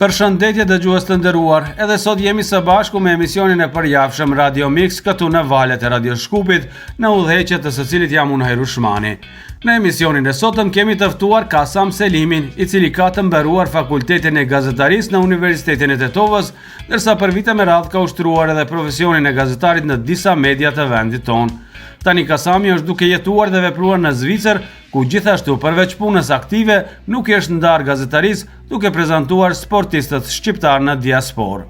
Përshëndetje dëgjues të nderuar, edhe sot jemi së bashku me emisionin e përjavshëm Radio Mix këtu në valët e Radio Shkupit, në udhëheqje të së cilit jam unë Hajru Shmani. Në emisionin e sotëm kemi të ftuar Kasam Selimin, i cili ka të mbaruar Fakultetin e Gazetarisë në Universitetin e Tetovës, ndërsa për vite me radhë ka ushtruar edhe profesionin e gazetarit në disa media të vendit tonë. Tani Kasami është duke jetuar dhe vepruar në Zvicër, ku gjithashtu përveç punës aktive nuk është ndarë gazetarisë duke prezantuar sportistët shqiptar në diasporë.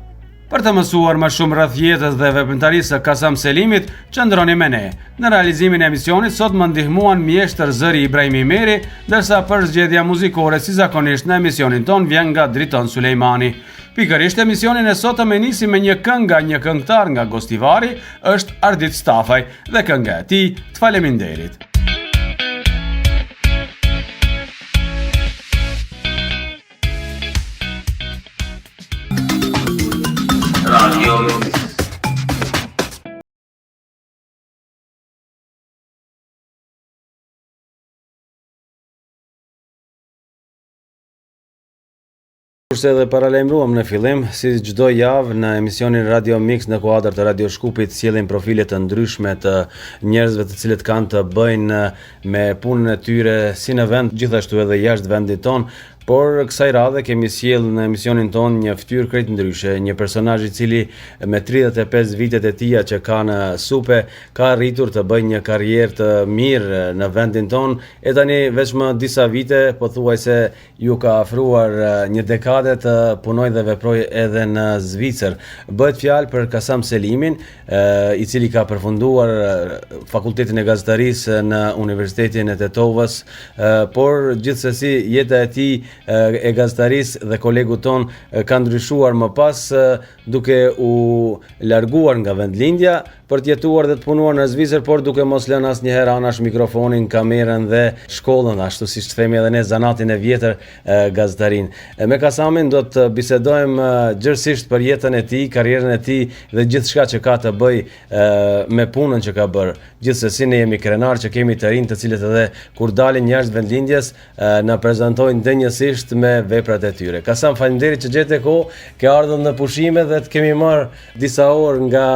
Për të mësuar më shumë rreth jetës dhe veprimtarisë së Kasam Selimit, qëndroni me ne. Në realizimin e emisionit sot më ndihmuan mjeshtër zëri Ibrahimi Meri, ndërsa për zgjedhja muzikore si zakonisht në emisionin ton vjen nga Driton Sulejmani. Pikërisht emisionin e sotëm e nisim me një këngë nga një këngëtar nga Gostivari, është Ardit Stafaj dhe kënga e tij Të faleminderit. Radio Kurse edhe paralajmëruam në fillim, si çdo javë në emisionin Radio Mix në kuadër të Radio Shkupit sjellim profile të ndryshme të njerëzve të cilët kanë të bëjnë me punën e tyre si në vend, gjithashtu edhe jashtë vendit ton. Por kësaj radhe kemi sjell në emisionin ton një fytyrë krejt ndryshe, një personazh i cili me 35 vitet e tija që ka në supe ka arritur të bëjë një karrierë të mirë në vendin ton, e tani veç më disa vite pothuajse ju ka afruar një dekade të punoj dhe veproj edhe në Zvicër. Bëhet fjalë për Kasam Selimin, i cili ka përfunduar Fakultetin e Gazetarisë në Universitetin e Tetovës, por gjithsesi jeta e tij e gazetarisë dhe kolegu ton ka ndryshuar më pas duke u larguar nga vendlindja për të jetuar dhe të punuar në Zvicër, por duke mos lënë asnjëherë anash mikrofonin, kamerën dhe shkollën, ashtu siç themi edhe ne zanatin e vjetër gazetarin. Me Kasamin do të bisedojmë gjërësisht për jetën e tij, karrierën e tij dhe gjithçka që ka të bëj me punën që ka bërë. Gjithsesi ne jemi krenar që kemi të rinj të cilët edhe kur dalin jashtë vendlindjes na prezantojnë denjësisht me veprat e tyre. Kasam, faleminderit që gjete kohë, ke ardhur në pushime dhe të kemi marrë disa orë nga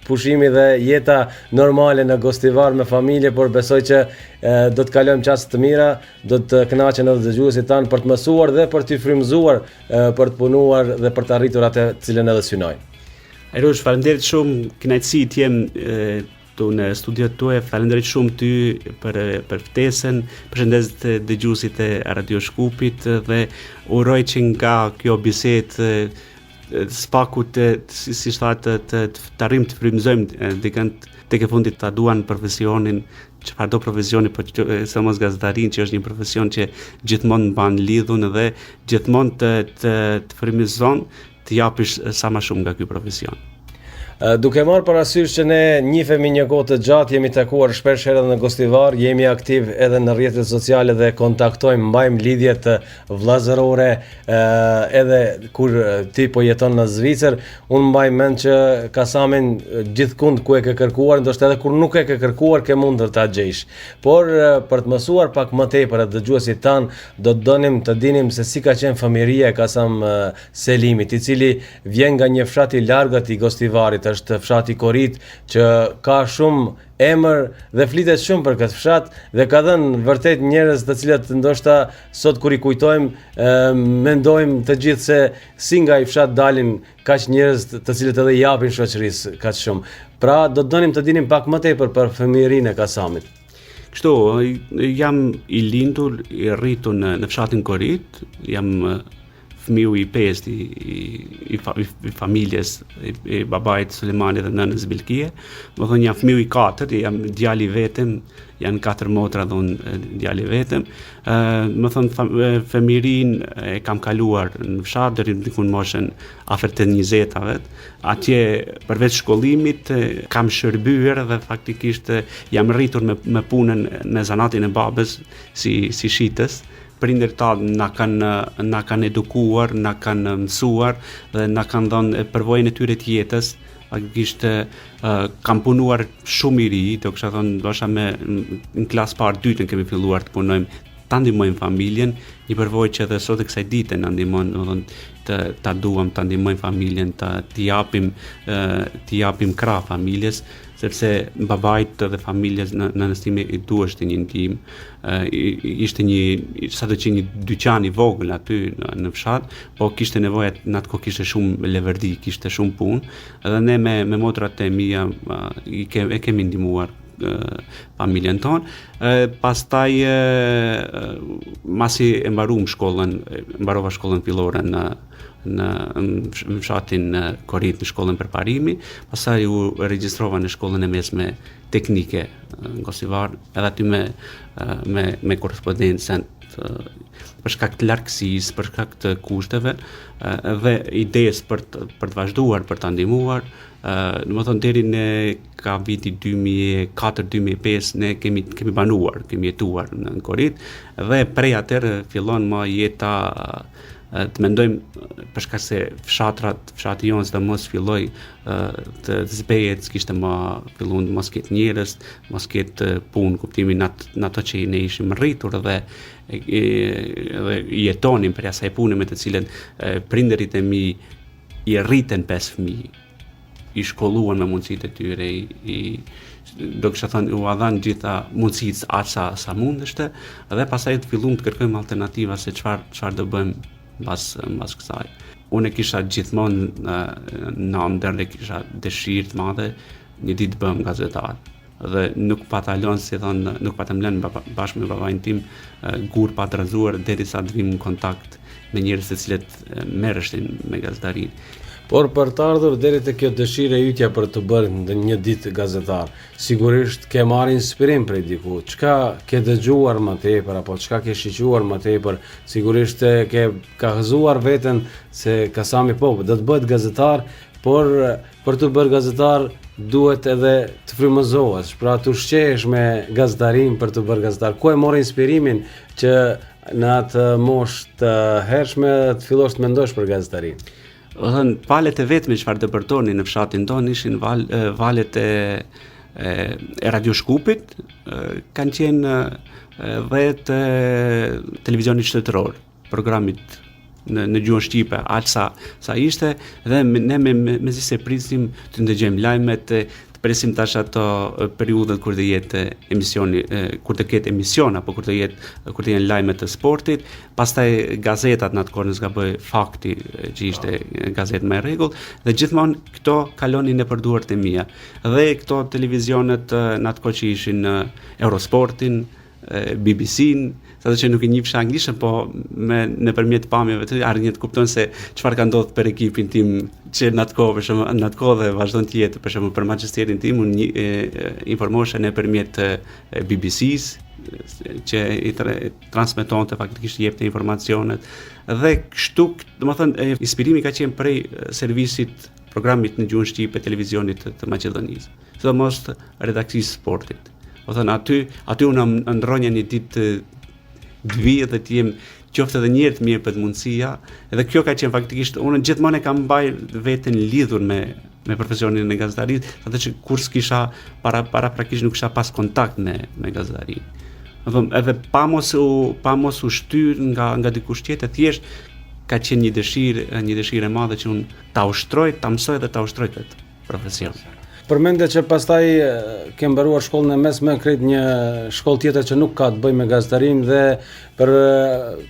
pushimi dhe jeta normale në Gostivar me familje, por besoj që do të kalojmë çaste të mira, do të kënaqen edhe dëgjuesit tanë për të mësuar dhe për të frymëzuar për të punuar dhe për të arritur atë të cilën edhe synojnë. Erosh, faleminderit shumë, kënaqësi të jem tu në studiot tuaj, faleminderit shumë ty për ftesën, përshëndes të dëgjuesit e Radio Shkupit dhe uroj që nga kjo bisedë spaku si thate të arrim të frymëzojmë dikën tek e fundit ta duan profesionin, çfarëdo profesioni, po sa mos gazetarin, që është një profesion që gjithmonë mban lidhun dhe gjithmonë të frymëzon të japësh sa më shumë nga ky profesion. Duke marrë parasysh që ne njihemi një kohë të gjatë, jemi takuar shpesh edhe në Gostivar, jemi aktiv edhe në rrjetet sociale dhe kontaktojmë, mbajmë lidhjet vllazërore edhe kur ti po jeton në Zvicër. Unë mbaj mend që Kasamin gjithkund ku e ke kërkuar, ndoshta edhe kur nuk e ke kërkuar ke mundur ta gjejsh. Por për të mësuar pak më tepër atë dëgjuesit tan, do të donim të dinim se si ka qenë fëmijëria e Kasam Selimit, i cili vjen nga një fshat i largët i Gostivarit. Është fshati Korit, që ka shumë emër dhe flitet shumë për këtë fshat dhe ka dhënë vërtet njerëz të cilët ndoshta sot kur i kujtojmë mendojmë të gjithë se si nga i fshat dalin kaq njerëz të cilët edhe japin shoqërisë kaq shumë. Pra do të donim të dinim pak më tepër për fëmijërinë e Kasamit. Kështu, jam i lindur, i rritur në fshatin Korit, jam fëmiu i pestë i familjes, i babait Sulejmani dhe nënës Bilkie. Më thonë jam fëmiu i katërt, jam djali vetëm, janë 4 motra dhe unë djali vetëm. Më thonë fëmijërinë e kam kaluar në fshat deri në moshën afër të 20-tave. Atje përveç shkollimit kam shërbyer dhe faktikisht jam rritur me punën në zanatin e babës si shitës. Prindërit tanë na kanë edukuar, na kanë mësuar dhe na kanë dhënë përvojën e tyre të jetës. Faktikisht kam punuar shumë i ri, do kisha thënë ndoshta në klasë parë dytën kemi filluar të punojmë, ta ndihmojmë familjen, një përvojë që edhe sot e kësaj dite na ndihmon, domethënë ta duam, ta ndihmojmë familjen, t'i japim krah familjes, sepse babait dhe familjes në anëstime i duhej një ndihmë. Ishte sado që një dyqan i vogël aty në fshat, po kishte nevojë në atë kohë, kishte shumë leverdi, kishte shumë punë, dhe ne me motrat e mia e kemi ndihmuar familjen tonë. Pastaj masi e mbarova shkollën fillore në fshatin Korit, në shkollën përparimi, pastaj u regjistrova në shkollën e mesme teknike në Kosivar, edhe aty me korrespondencën për shkak të largësisë, për shkak të kushteve dhe idesë për të vazhduar, për ta ndihmuar. Domethënë deri në ka viti 2004-2005 ne kemi banuar, kemi jetuar në Korit, dhe prej atëherë fillon më jeta të mendojmë, për shkak se fshati jonë dhe mos filloi të zbehet, kishte filluar mos ketë njerëz, mos ketë punë, kuptimin në ato që ne ishim rritur dhe jetonim për asaj pune me të cilën prindërit e mi i rriten 5 fëmijë, i shkolluan me mundësitë e tyre, do kisha thënë u dhanë gjitha mundësitë aq sa mundeshte, dhe pastaj të filluam të kërkojmë alternativa se çfarë do bëjmë mbas kësaj. Unë kisha gjithmonë në ëndër dhe kisha dëshirë të madhe një ditë të bëhem gazetar. Dhe nuk pata lënë, si thonë, nuk pata më lënë bashkë me babain tim gur pa të rrëzuar derisa të vim në kontakt me njerëz të cilët merreshin me gazetarinë. Por për të ardhur deri te kjo dëshirë e ytja për të bërë një ditë gazetar, sigurisht ke marrë inspirim prej diku. Çka ke dëgjuar më tepër apo çka ke shiquar më tepër? Sigurisht ke gëzuar veten se Kasami do të bëhet gazetar, por për të bërë gazetar duhet edhe të frymëzohesh, pra të ushqehesh me gazetarin për të bërë gazetar. Ku e morë inspirimin që në atë moshë të hershme të fillosh të mendosh për gazetarin? Valet e vetme çfarë dëpërtoni në fshatin tonë ishin valet e Radio Shkupit, kanë qenë dhe të televizionit shtetëror, programit në gjuhën shqipe, aq sa ishte, dhe ne mezi se prisim të ndëgjojmë lajmet, të presim tash ato periudhët kur të jetë emisioni, kur të ketë emision apo kur të jenë lajmet të sportit, pastaj gazetat në atë kohë, s'ka bëj Fakti që ishte gazetë me rregull, dhe gjithmonë këto kalonin nëpër duart e mia. Dhe këto televizionet në atë kohë që ishin Eurosportin, BBC-n, sado që nuk i njihsha anglishën, po nëpërmjet pamjeve të arrin të kupton se çfarë ka ndodhur për ekipin tim që në atë kohë dhe vazhdon të jetë, për shembull për Manchesterin tim unë informohesha nëpërmjet BBC-s që i transmetonte, faktikisht i jepte informacionet, dhe kështu, domethënë inspirimi ka qenë prej servisit programit në gjuhën shqipe televizionit të Maqedonisë, sidomos redaksisë sportit. Aty unë ndronja një ditë të vi dhe të jem qoftë edhe një herë të mirë për mundësia, edhe kjo ka qenë faktikisht, unë gjithmonë e kam mbajtur veten lidhur me profesionin e gazetarisë, atë që kur s'kisha para praktikisht nuk kisha pas kontakt me gazetarinë. Edhe pa mos u shtyr nga dikush tjetër, thjesht ka qenë një dëshirë e madhe që unë ta ushtroj, ta mësoj dhe ta ushtroj këtë profesion. Përmende që pastaj ke mbaruar shkollën e mesme, krejt një shkollë tjetër që nuk ka të bëjë me gazetarinë, dhe për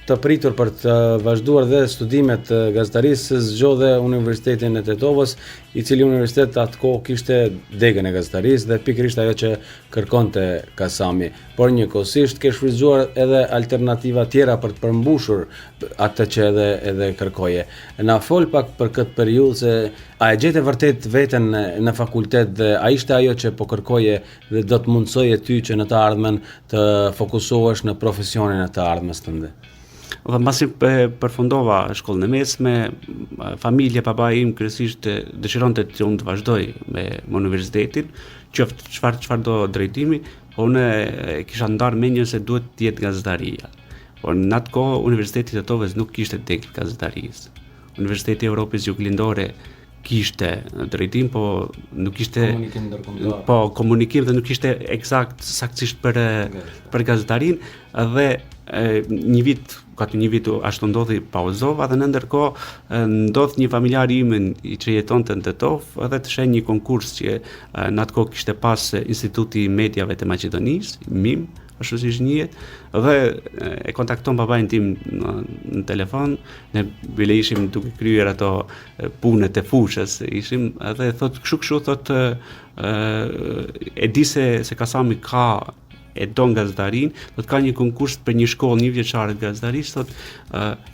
të pritur për të vazhduar dhe studimet e gazetarisë zgjodhe Universitetin e Tetovës, i cili universitet atë kohë kishte degën e gazetarisë dhe pikërisht ajo që kërkonte Kasami. Por njëkohësisht ke shfrytzuar edhe alternativa tjera për të përmbushur atë që edhe kërkoje. Na fol pak për këtë periudhë, se a e gjete vërtet veten në fakultet dhe a ishte ajo që po kërkoje dhe do të mundsoje ty që në të ardhmen të fokusohesh në profesionin e të ardhmes tënde? Dhe mbasi përfundova shkollën e mesme, familja, babai im kryesisht dëshironte që unë të vazhdoj me universitetin, qoftë çfarë do drejtimi, po unë kisha ndarë mendjen se duhet të jetë gazetaria. Por në atë kohë Universiteti i Tetovës nuk kishte degë gazetarisë. Universiteti i Evropës Juglindore kishte drejtim, po nuk ishte Komunikim ndërkombëtar. po komunikim dhe nuk ishte saktësisht për gazetarin dhe një vit ashtu ndodhi pauzova dhe në ndërkohë ndodh një familjar im i që jetonte në Tetov edhe të sheh një konkurs që në atë kohë kishte pas Instituti i Mediave të Maqedonisë, MIM, ashtu si njihet, dhe e kontakton babain tim në telefon, ne bile ishim duke kryer ato punët e fushës, ishim edhe thot kështu thot e di se Kasami e don gazetarin, do të ka një konkurs për një shkollë një vjeçare të gazetarisë, thot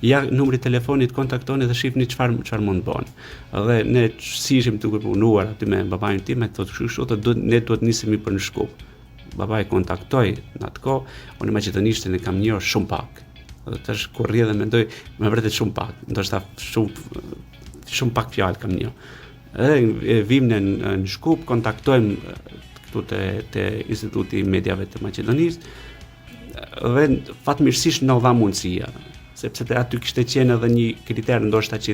ja numri i telefonit, kontaktoni dhe shihni çfarë mund të bëni. Dhe ne si ishim duke punuar aty me babain tim, thot kështu thot ne duhet nisemi për në Shkup. Babai kontaktoi në atë kohë, unë maqedonishtën e kam njohur shumë pak. Dhe tash kur rri dhe mendoj, me vërtet shumë pak, ndoshta shumë pak fjalë kam njohur. Edhe vim në Shkup, kontaktojmë këtu te Instituti i Mediave të Maqedonisë dhe fatmirësisht na u dha mundësia, sepse aty kishte qenë edhe një kriter ndoshta që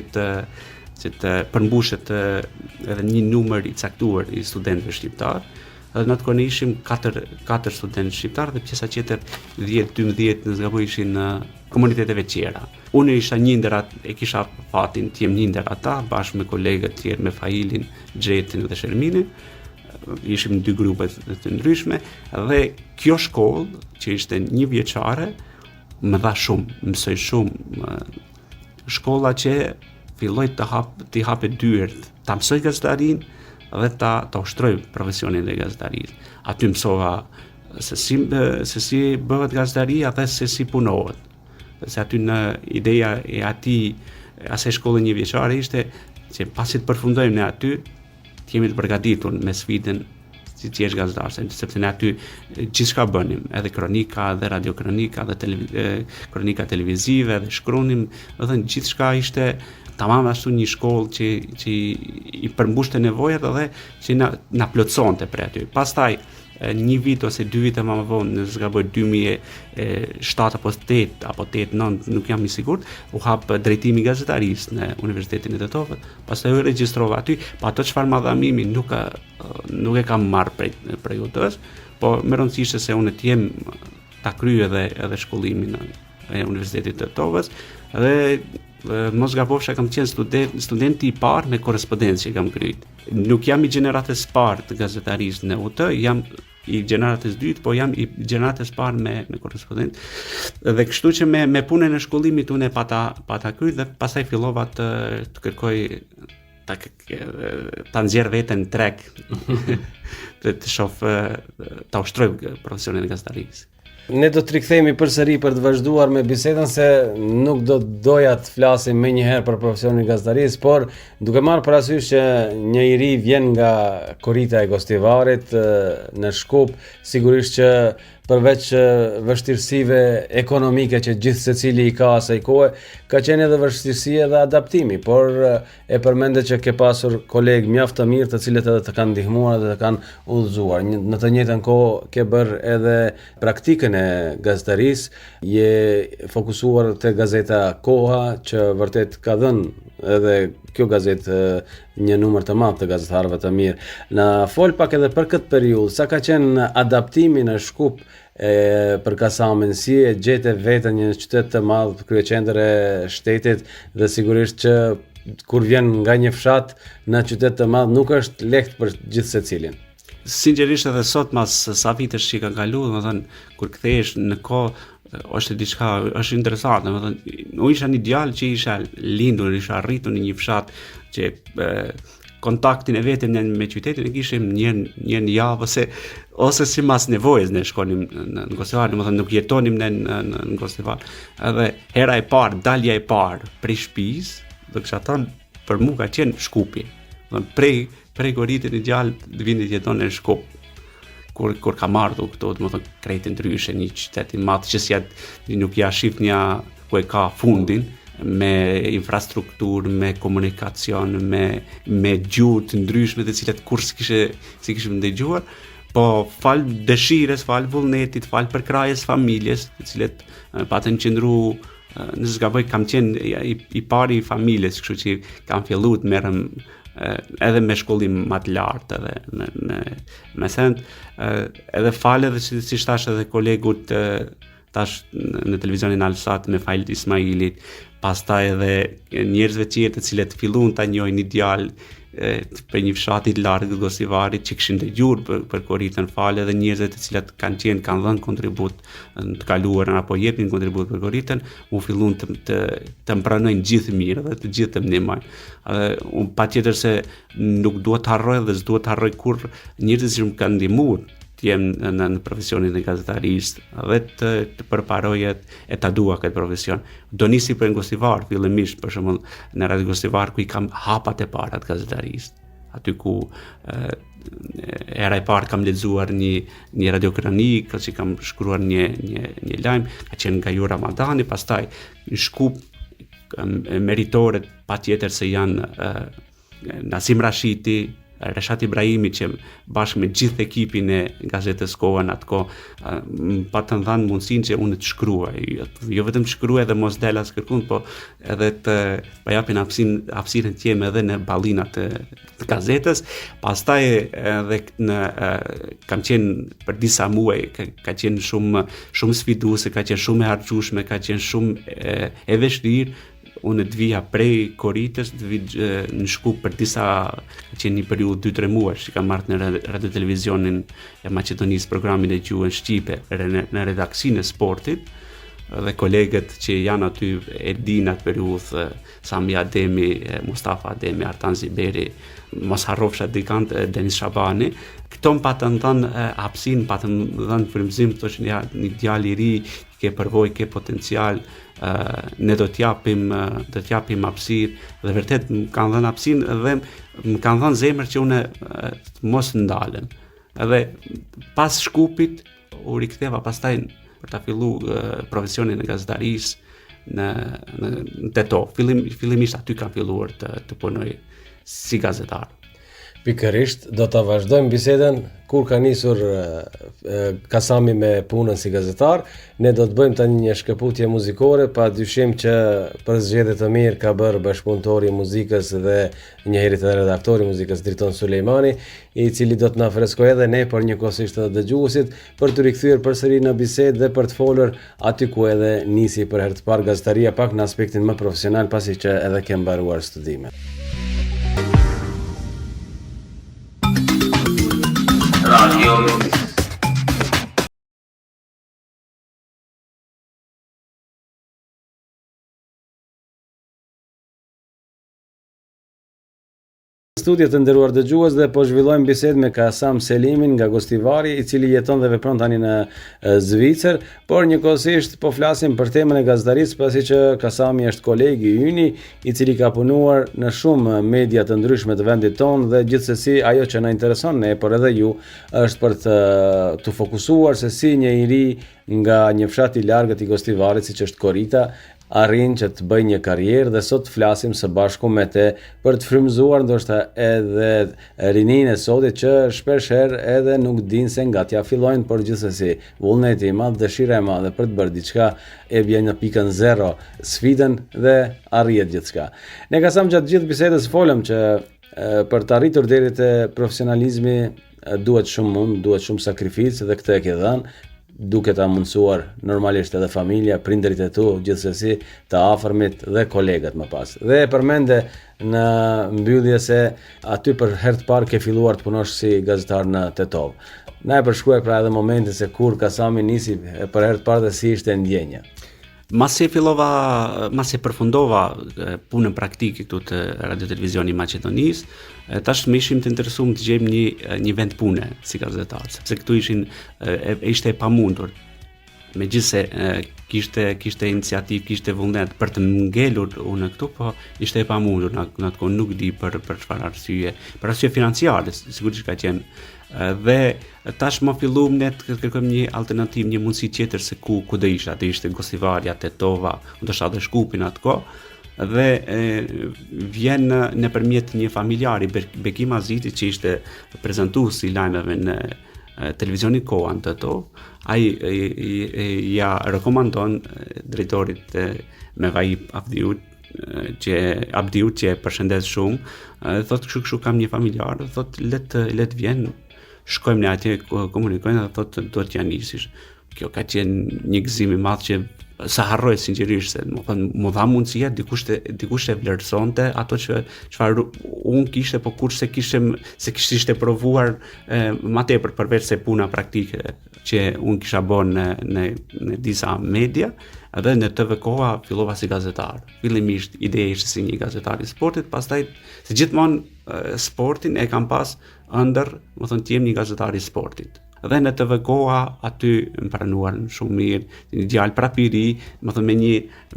të përmbushet edhe një numër i caktuar i studentëve shqiptar. Dhe në atë kohë ishim 4 studentë shqiptar dhe pjesa tjetër 10-12 në zgaboj ishin në komuniteteve tjera. Unë isha një ndër e kisha fatin të jem një ndër ata bashkë me kolegët tjerë, me Failin, Xhetin dhe Sherminin. Ishim 2 grupe të ndryshme dhe kjo shkollë që ishte një vjeçare më dha shumë, mësoj shumë. Shkolla që filloi të hape dyert, ta mësoj gazetarinë dhe ta ushtroj profesionin e gazetarisë. Aty mësova se si bëhet gazetaria dhe se si punohet. Se aty në ideja e asaj shkolle një vjeçare ishte që pasi të përfundojmë ne aty, të jemi të përgatitur me sfidën si që është gazetar, sepse ne aty gjithçka bënim, edhe kronika, edhe radiokronika, edhe kronika televizive, edhe shkrunim, edhe gjithçka ishte tamam ashtu një shkollë që i përmbushte nevojat edhe që na plotësonte për aty. Pastaj një vit ose 2 vite më vonë, në zgaboj 2007 apo 8-9, nuk jam i sigurt, u hap drejtimi gazetarisë në Universitetin e Tetovës. Pastaj u regjistrova aty, pa ato çfarë madhamimi nuk e kam marrë prej UT-s, po më rëndësishte se unë të jem ta kryej edhe shkollimin e Universitetit të Tetovës dhe mos gabofsha kam qenë studenti i parë me korrespondencë që kam kryer. Nuk jam i gjeneratës parë të gazetarisë në UT, jam i gjeneratës dytë, po jam i gjeneratës parë me korrespondencë. Dhe kështu që me punën e shkollimit unë pa ta kryer dhe pastaj fillova të kërkoj ta nxjerr veten treg të shoh ta ushtroj profesionin e gazetarisë. Ne do të rikthehemi përsëri për të vazhduar me bisedën se nuk doja të flasim më një herë për profesionin e gazetarisë, por duke marrë parasysh që një i ri vjen nga korrita e Gostivarit në Shkup, sigurisht që përveç vështirësive ekonomike që gjithë secili i ka asaj kohe, ka qenë edhe vështirësi edhe adaptimi, por e përmende që ke pasur kolegë mjaft të mirë të cilët edhe të kanë ndihmuar dhe të kanë udhëzuar. Në të njëjtën kohë ke bërë edhe praktikën e gazetarisë, je fokusuar te gazeta Koha që vërtet ka dhënë edhe kjo gazetë një numër të madh të gazetarëve të mirë. Na fol pak edhe për këtë periudhë, sa ka qenë adaptimi në Shkup për Kasamin, si e gjete veten një qytet të madh, kryeqendër e shtetit dhe sigurisht që kur vjen nga një fshat në qytet të madh nuk është lehtë për gjithë secilin. Sinqerisht edhe sot mas sa vitesh që kanë kaluar, domethënë kur kthehesh në kohë është diçka, është interesante, domethënë unë isha një djalë që isha lindur, isha arritur në një fshat që kontaktin e vetëm me qytetin e kishim një javë ose si mas nevojës ne shkonim në Gostivar, domethënë nuk jetonim në Gostivar. Edhe hera e parë, dalja e parë prej shtëpisë, do kisha thënë për mua ka qenë Shkupi. Domethënë prej Goritit një djalë vini të jeton në Shkup. Kur ka marrë këto, domethënë krejtë ndryshe, një qytet i madh që nuk ja shifnja ku e ka fundin, me infrastrukturë, me komunikacion, me gjuhë të ndryshme të cilat kur si kishim ndëgjuar, po fal dëshires, fal vullnetit, fal përkrahjes familjes, të cilat patën qëndru në zgaboj kam qenë i pari i familjes, kështu që kam filluar të merrem edhe me shkollim më të lartë edhe në mesent, edhe fale dhe si thash edhe kolegut tash në televizionin Alsat me Fajlit Ismailit, pastaj edhe njerëzve tjerë të cilët fillun ta njohin ideal për një fshati të largë të Gosivarit që kishin dëgjuar për Koritën fale dhe njerëzve të cilat kanë dhënë kontribut të kaluarën apo jepin kontribut për Koritën, u fillun të pranojnë gjithë mirë dhe të gjithë të ndihmojnë. Unë patjetër se nuk duhet të harroj dhe s'duhet të harroj kur njerëzit që më kanë ndihmuar të jem në profesionin e gazetarisë dhe të përparojet e ta dua këtë profesion. Do nisi për Gosivar, fillimisht për shembull në Radio Gosivar ku I kam hapat e para të gazetarisë. Aty ku era e parë kam lexuar një radiokronik, që kam shkruar një lajm, ka qenë nga Ju Ramadani, pastaj në Shkup meritoret patjetër se janë Nasim Rashiti, Reshat Ibrahimi që bashkë me gjithë ekipin e gazetës Kohën atë kohë patën dhënë mundësinë që unë të shkruaj, jo vetëm të shkruaj dhe mos del as kërkund, po edhe të japin hapësirën time edhe në ballinat të gazetës. Pastaj edhe kam qenë për disa muaj, ka qenë shumë sfiduese, ka qenë shumë e harxhueshme, ka qenë shumë e vështirë. Unë të vija prej Koritës, të vij në Shkup për ka qenë një periudhë 2-3 muaj që kam marrë në radio televizionin e Maqedonisë programin e gjuhën shqipe në redaksinë e sportit dhe kolegët që janë aty e dinë atë periudhë, Sami Ademi, Mustafa Ademi, Artan Ziberi, mos harrofsha dikant Denis Shabani. Këto më patën dhënë hapësinë, patën dhënë frymëzim, thoshin ja një djalë I ri, ke përvojë, ke potencial, ne do t'japim hapësirë dhe vërtet më kanë dhënë hapësinë dhe më kanë dhënë zemër që unë mos ndalem. Edhe pas Shkupit u riktheva pastaj për ta filluar profesionin e gazetarisë në Tetov. Fillimisht aty kam filluar të punoj si gazetar. Pikërisht, do ta vazhdojmë bisedën kur ka nisur Kasami me punën si gazetar. Ne do të bëjmë tani një shkëputje muzikore, pa dyshim që për zgjedhje të mirë ka bërë bashkëpunëtori I muzikës dhe njëherë edhe redaktori I muzikës Driton Sulejmani, I cili do të na freskojë edhe ne por njëkohësisht edhe dëgjuesit për të rikthyer përsëri në bisedë dhe për të folur aty ku edhe nisi për herë të parë gazetaria pak në aspektin më profesional pasi që edhe ke mbaruar studimet. Radio Studio të nderuar dëgjues dhe po zhvillojmë bisedë me Kasam Selimin nga Gostivari, I cili jeton dhe vepron tani në Zvicër, por njëkohësisht po flasim për temën e gazetarisë pasi që Kasami është kolegi yni I cili ka punuar në shumë media të ndryshme të vendit tonë dhe gjithsesi ajo që na intereson ne, por edhe ju, është për të fokusuar se si një I ri nga një fshat I largët I Gostivarit siç është Korita arrin që të bëj një karrierë dhe sot flasim së bashku me te për të frymëzuar ndoshta edhe rininë e sotit që shpesh herë edhe nuk dinë se nga t'ja fillojnë, por gjithsesi vullneti I madh, dëshira e madhe për të bërë diçka e bjen në pikën 0 sfidën dhe arrihet gjithçka. Ne Kasam gjatë gjithë bisedës folëm që për të arritur deri te profesionalizmi duhet shumë mund, duhet shumë sakrificë dhe këtë e ke dhënë. Duke ta mundsuar normalisht edhe familja, prindërit e tu, gjithsesi të afërmit dhe kolegët më pas. Dhe e përmende në mbyllje se aty për herë të parë ke filluar të punosh si gazetar në Tetov. Na e përshkruaj pra edhe momentin se kur Kasami nisi për herë të parë dhe si ishte ndjenja. Masi përfundova punën praktike këtu të Radio Televizioni Maqedonisë, tash më ishim të interesuar të gjejmë një vend pune si gazetar, sepse këtu ishte e pamundur. Megjithse kishte iniciativë, kishte vullnet për të ngelur unë këtu, po ishte e pamundur në atë kohë, nuk di për çfarë arsye. Për arsye financiare, sigurisht ka qenë. Dhe tash më filluam ne të kërkojmë një alternativë, një mundësi tjetër se ku do isha, do ishte Gosivarja, Tetova, ndoshta edhe Shkupi në atë kohë. Dhe vjen nëpërmjet një familjari Bekim Aziti që ishte prezantues I lajmeve në televizionin Koha në Tetov. Ai ja rekomandon drejtorit Mevai Avdiut që Abdiu që e përshëndes shumë, thot kështu kam një familjar, thot let vjen, shkojmë ne atje, komunikojnë dhe thot do t'ja nisish. Kjo ka qenë një gëzim i madh që sa harroj sinqerisht se më dha mundësia dikush e vlerësonte ato çfarë unë kishte, po kurse kishte provuar më tepër përveç se puna praktike që unë kisha bërë në disa media, edhe në TV-koa fillova si gazetar. Fillimisht ideja ishte si një gazetar i sportit, pastaj se gjithmonë sportin e kam pas ëndër, më thënë të jem një gazetar i sportit. Dhe në TV-koa aty më pranuar shumë mirë, një djalë prapiri, më thënë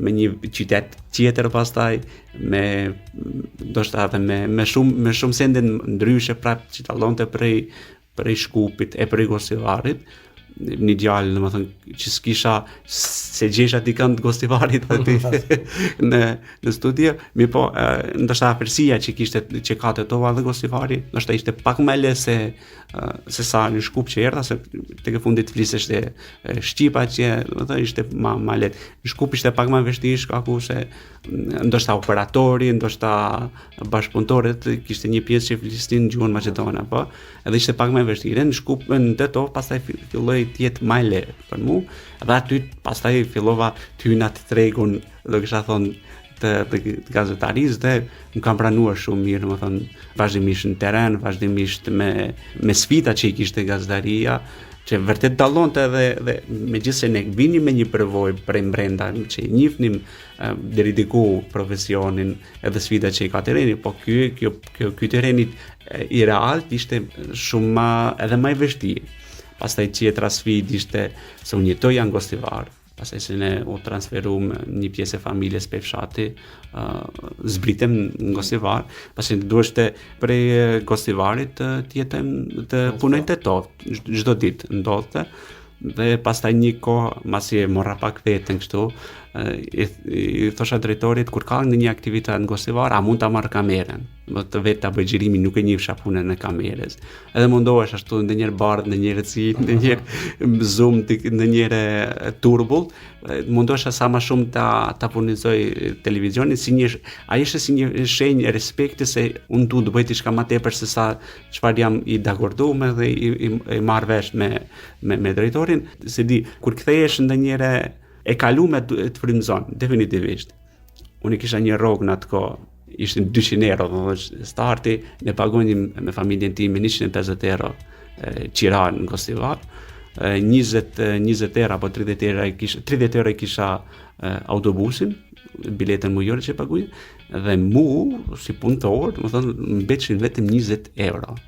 me një qytet tjetër pastaj, ndoshta edhe me shumë sende ndryshe prapë që dallonte prej Shkupit e prej Gosivarit. Një djalë, domethënë që s'kisha se gjesha dikant Gostivarit në studio, mi po ndoshta afërsia që ka tetova dhe Gostivari, ndoshta ishte pak më lehtë se sa në Shkup që erdha, se tek e fundit flisesh te shqipa që domethënë ishte më lehtë. Në Shkup ishte pak më vështirë shkaku se ndoshta operatori, ndoshta bashkëpunëtorët kishte një pjesë që flisnin gjuhën maqedone, po edhe ishte pak më vështirë. Në Shkup në Tetov pastaj filloi të jetë më lehtë për mua, dhe aty pastaj fillova të hyna të tregun, do kisha thonë të gazetarisë, dhe më kam pranuar shumë mirë, domethënë vazhdimisht në terren, vazhdimisht me sfidat që i kishte gazetaria, që vërtet dallonte dhe megjithëse ne vinim me një përvojë prej brenda që i njihnim deri diku profesionin edhe sfidat që i ka terreni, po ky terreni i realt ishte shumë edhe më i vështirë. Pastaj tjetra sfidë ishte se unë jetoja në Gostivar, pastaj se ne u transferuam një pjesë e familjes pe fshati, zbritem në Gostivar, pastaj duheshte prej Gostivarit të punoj në Tetov, çdo ditë ndodhte, dhe pastaj një kohë masi e morra pak veten kështu, i thosha drejtorit kur ka një aktivitet në Gostivar, a mund ta marr kamerën, të vetë ta bëj xhirimin, nuk e njihsha punën në kamerës. Edhe mundohesh ashtu ndonjëherë bardh, ndonjëherë cil, ndonjëherë zoom, ndonjëherë turbull, mundohesha sa më shumë ta punizoj televizionin, ai ishte si një shenjë respekti se unë duhet të bëj diçka më tepër se sa çfarë jam i dakorduar dhe i marr vesh me drejtorin, se di kur kthehesh ndonjëherë e kalume të frymëzon, definitivisht. Unë kisha një rrogë në atë kohë, ishin 200 euro, starti, ne pagonim me familjen time 150 euro qira në Gostivar, 20 euro apo 30 euro kisha autobusin, biletën mujore që paguaj, dhe mu, si punëtor, më thonë, mbetshin vetëm 20 euro.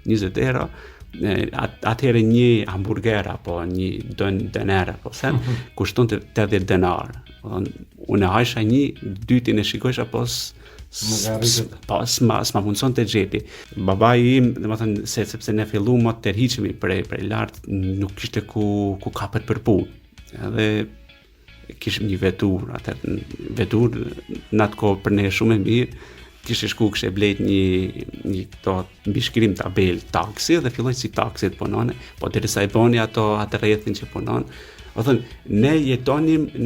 20 euro, atëherë një hamburger apo një denar apo sen kushtonte 80 denar. Unë hajsha një, dytin e shikojsha po s'ma funcionte xhepi. Babai im, domethënë sepse ne filluam të tërhiqemi prej lart, nuk kishte ku kapet për punë. Edhe kishim një vetur në atë kohë për ne shumë e mirë. Kishte shku kështë e blejt një këto mbishkrim tabel taksi, dhe filloj si taksi të punone, po derisa i boni ato atë rrethin që punon. O thënë, ne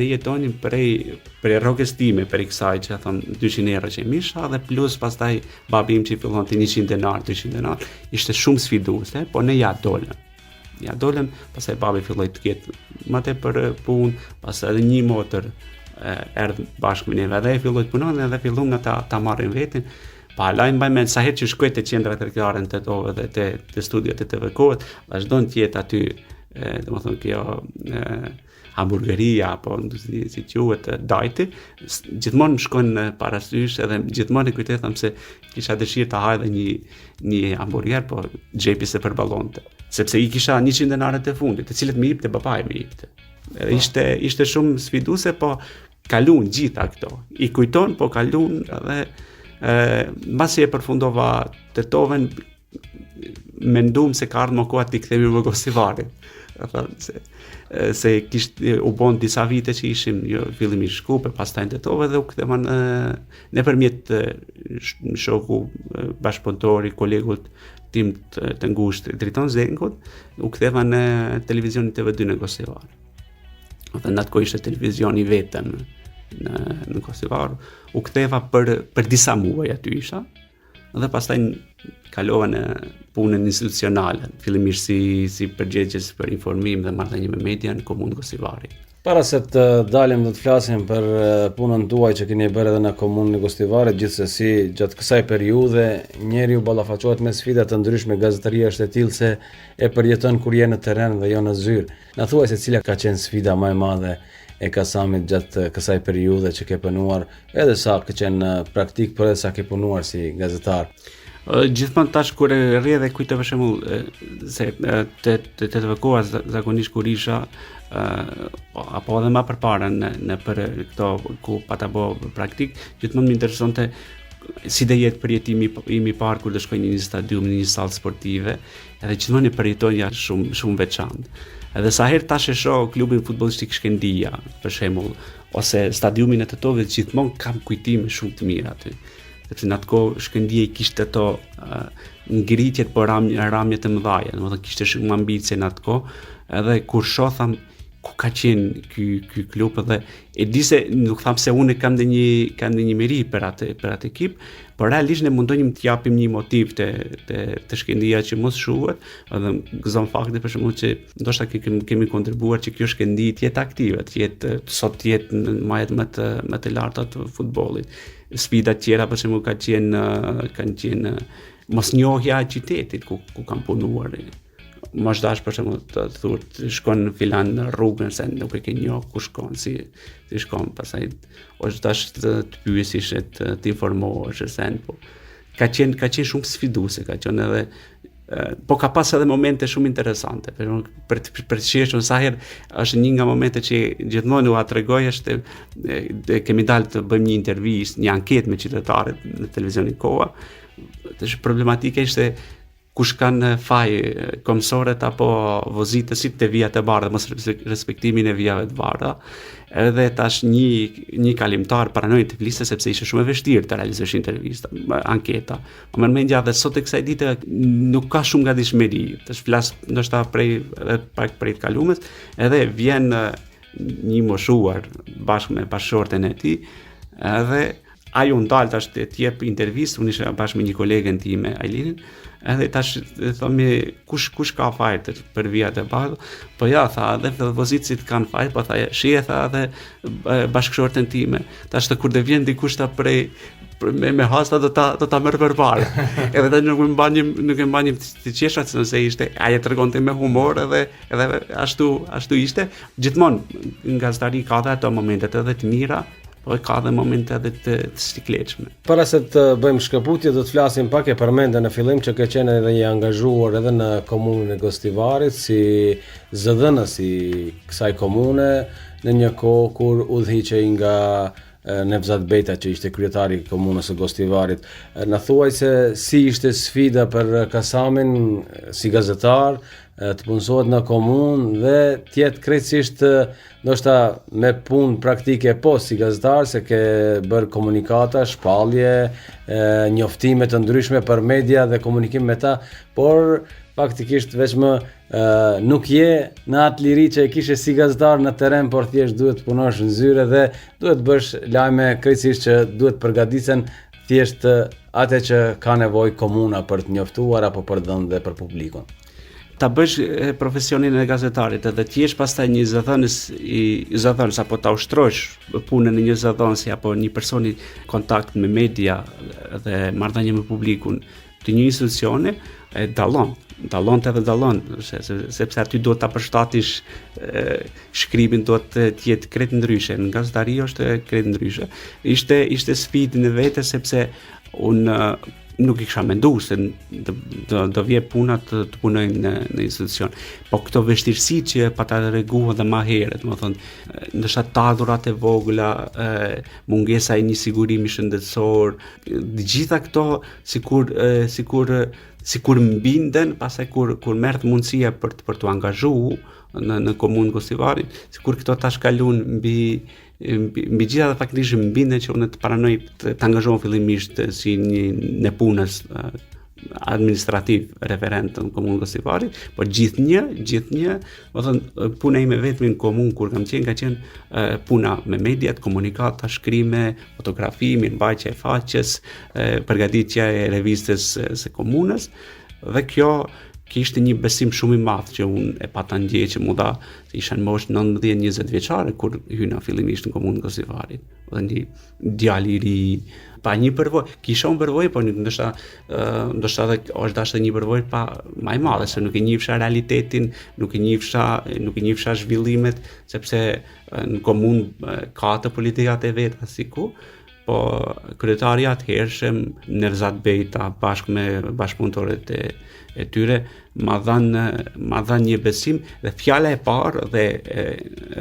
jetonim prej rrogës time, për i kësaj që thonë 200 euro që misha, dhe plus pastaj babi im që fillon të 100 denar, 200 denar, ishte shumë sfiduese, po ne ja dolem, pastaj babi filloj të ketë më tepër punë, pastaj edhe një motër erdhë bashkë me neve dhe e filloj të punon dhe fillum në ta marrin vetin. Pa lajm mbaj mend sa herë që shkoj te qendra tregtare në Tetov dhe te studiot e TV-kout, vazhdon të jetë aty, domethënë kjo hamburgeria apo si quhet dajti, gjithmonë më shkon parasysh edhe gjithmonë e kujtoj them se kisha dëshirë ta haj edhe një hamburger, po xhepi se përballonte, sepse i kisha 100 denarët e fundit, të cilët më jepte babai më jepte. Ishte shumë sfiduese, po kalun gjitha këto. I kujton, po kalun dhe mbasi e përfundova Tetovën, mendum se ka ardhur më koha të kthehemi në Gostivarin. Se u bon disa vite që ishim fillimisht Shkupe, pastaj në Tetove, dhe u ktheva nëpërmjet shoku bashkëpunëtori, kolegut tim të ngushtë, Driton Zenkut, u ktheva në televizionin TV2 në Gostivar. Dhe në atë kohë ishte televizioni vetëm në Kosivar, u ktheva për disa muaj aty isha, dhe pastaj kalova në punën institucionale, fillimisht si përgjegjës për informim dhe marrëdhënie me media në komunën Kosivari. Para se të dalim dhe të flasim për punën tuaj që keni bërë edhe në komunën e Gostivarit, gjithsesi gjatë kësaj periudhe njeriu ballafaqohet me sfida të ndryshme, gazetaria është e tillë se e përjeton kur je në terren dhe jo në zyrë. Na thuaj se cila ka qenë sfida më e madhe e Kasamit gjatë kësaj periudhe që ke punuar, edhe sa ke qenë praktik, por edhe sa ke punuar si gazetar. Gjithmonë tash kur e rri dhe kujtoj për shembull se të koha zakonisht kur isha apo edhe më përpara në për këto ku pata bë praktik, gjithmonë më interesonte si do jetë përjetimi im I parë kur do shkoj në një stadium, në një sallë sportive, edhe gjithmonë e përjetonja shumë veçantë. Edhe sa herë tash e shoh klubin futbollistik Shkendia, për shembull, ose stadiumin e Tetovit, gjithmonë kam kujtime shumë të mira aty. Sepse në atë kohë Shkendia I kishte ato ngritjet por ramje të mëdha, domethënë kishte shumë ambicie në atë kohë, edhe kur shoham ku ka qenë ky klub dhe e di se nuk tham se unë kam ndonjë miri për atë ekip, por realisht ne mundonim të japim një motiv të Shkendia që mos shuhet, edhe gëzon fakti për shembull që ndoshta kemi kontribuar që kjo Shkendi të jetë aktive, sot të jetë në majat më të larta të futbollit. Sfida të tjera për shembull kanë qenë mosnjohja e qytetit ku kam punuar. Mos dash për shembull të thuhet shkon në filan në rrugën se nuk e ke njoh ku shkon, si shkon, pastaj ose dash të pyesish të informohesh se po. Ka qenë shumë sfiduese, ka qenë edhe po ka pas edhe momente shumë interesante. Për të shihur sa herë është një nga momentet që gjithmonë ua tregoj është kemi dalë të bëjmë një intervistë, një anketë me qytetarët në televizionin Koha. Problematika ishte kush kanë faj komsoret apo vozitësit të vijat e bardha, mos respektimin e vijave të bardha. Edhe tash një kalimtar paranoi të fliste sepse ishte shumë e vështirë të realizosh intervista, anketa. Më mendja dhe sot e kësaj dite nuk ka shumë gatishmëri. Tash flas ndoshta prej të kalumes, edhe vjen një moshuar bashkë me bashkëshorten e tij, edhe ajo ndal tash të jep intervistë, unë isha bashkë me një kolegen time, Ailinin, edhe tash thomi kush ka fajt për vijat e bardha, po ja tha, edhe vozitësit kanë fajt, po tha shije tha edhe bashkëshorten time, tash kur të vjen dikush ta prej me hasta do ta merr përpara. Edhe tash nuk e mbanim të qeshat se ishte, ai e tregonte me humor edhe ashtu ishte. Gjithmonë në gazetari ka dhe ato momentet edhe të mira, po ka dhe momente edhe të sikletshme. Para se të bëjmë shkëputje, do të flasim pak, e përmendë në fillim që ke qenë edhe i angazhuar edhe në komunën e Gostivarit si zëdhënës I kësaj komune në një kohë kur udhëhiqej nga Nevzat Bejta që ishte kryetari I komunës së Gostivarit. Na thuaj se si ishte sfida për Kasamin si gazetar të punësohet në komunë dhe tjetë krejtësisht ndoshta me punë praktike po si gazetar, se ke bërë komunikata, shpallje, njoftime të ndryshme për media dhe komunikim me ta, por faktikisht veç më nuk je në atë liri që e kishe si gazetar në terren, por thjesht duhet të punosh në zyre dhe duhet bësh lajme krejtësisht që duhet përgatiten thjesht atë që ka nevojë komuna për të njoftuar apo për dhënë dhe për publikun. Ta bësh profesionin e gazetarit edhe të jesh pastaj një zëdhënës apo ta ushtrosh punën e një zëdhënësi apo një personi kontakt me media dhe marrëdhënie me publikun të një institucioni, dallon sepse aty do ta përshtatish shkrimin, do të jetë krejt ndryshe. Në gazetari është krejt ndryshe. Ishte sfidë në vete sepse unë nuk I kisha menduar se do vje puna të punoj në institucion. Po këto vështirësi që pata rreguar dhe më herët, domethënë ndoshta talldurat e vogla, mungesa e një sigurimi shëndetësor, të gjitha këto sikur mbinden pastaj kur merret mundësia për të angazhuar në komunë Gostivarit, sikur këto tash kalon mbi gjitha dhe faktikisht mbinden që unë të paranoj të angazhohem fillimisht si një në punës administrativ referent në komunën Gostivarit, por gjithnjë, do thënë puna ime vetëm në komunë kur kam qenë ka qenë puna me mediat, komunikata, shkrime, fotografi, mirëmbajtje e faqes, përgatitja e revistës së komunës, dhe kjo kishte një besim shumë i madh që unë e pata ndjeqë mu dha, isha në moshë 19-20 vjeçare kur hyna fillimisht në komunën Gostivarit. Dhe një djalë i ri, pa një përvojë, kisha unë përvojë, por ndoshta edhe është dashur një përvojë pa më e madhe, se nuk e njihsha realitetin, nuk e njihsha zhvillimet, sepse në komunë ka të politikat e veta siku, po kryetari atëhershëm Nevzat Bejta bashkë me bashkëpunëtorët e tyre ma dhanë një besim, dhe fjala e parë